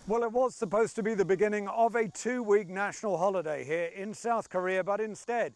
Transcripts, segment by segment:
Well, it was supposed to be the beginning of a 2-week national holiday here in South Korea, but instead,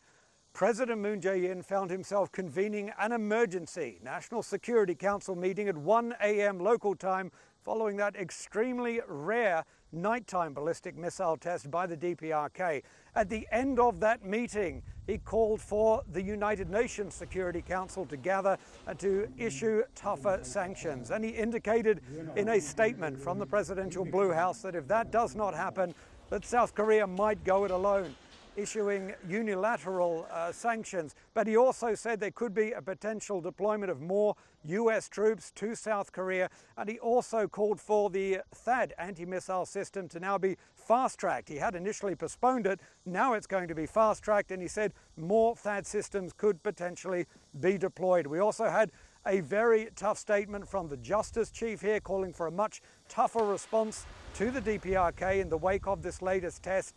President Moon Jae-in found himself convening an emergency National Security Council meeting at 1 a.m. local time following that extremely rare nighttime ballistic missile test by the DPRK. At the end of that meeting, he called for the United Nations Security Council to gather and to issue tougher sanctions. And he indicated in a statement from the presidential Blue House that if that does not happen, that South Korea might go it alone, issuing unilateral sanctions. But he also said there could be a potential deployment of more US troops to South Korea. And he also called for the THAAD anti-missile system to now be fast-tracked. He had initially postponed it. Now it's going to be fast-tracked. And he said more THAAD systems could potentially be deployed. We also had a very tough statement from the Justice Chief here, calling for a much tougher response to the DPRK in the wake of this latest test.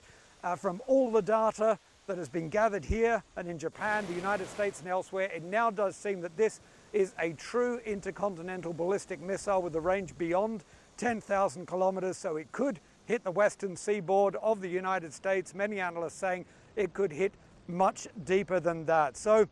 From all the data that has been gathered here and in Japan, the United States and elsewhere, it now does seem that this is a true intercontinental ballistic missile with a range beyond 10,000 kilometers, so it could hit the western seaboard of the United States. Many analysts saying it could hit much deeper than that. So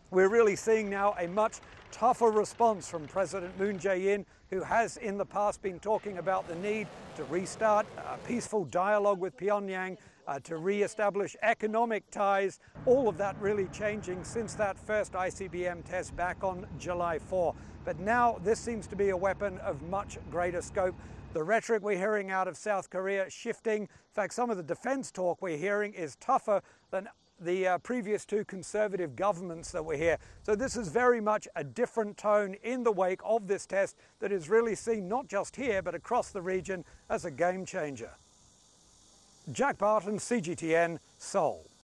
we're really seeing now a much tougher response from President Moon Jae-in, who has in the past been talking about the need to restart a peaceful dialogue with Pyongyang, to re-establish economic ties, all of that really changing since that first ICBM test back on July 4. But now this seems to be a weapon of much greater scope. The rhetoric we're hearing out of South Korea shifting. In fact, some of the defense talk we're hearing is tougher than the previous two conservative governments that were here. So this is very much a different tone in the wake of this test that is really seen not just here, but across the region as a game changer. Jack Barton, CGTN, Seoul.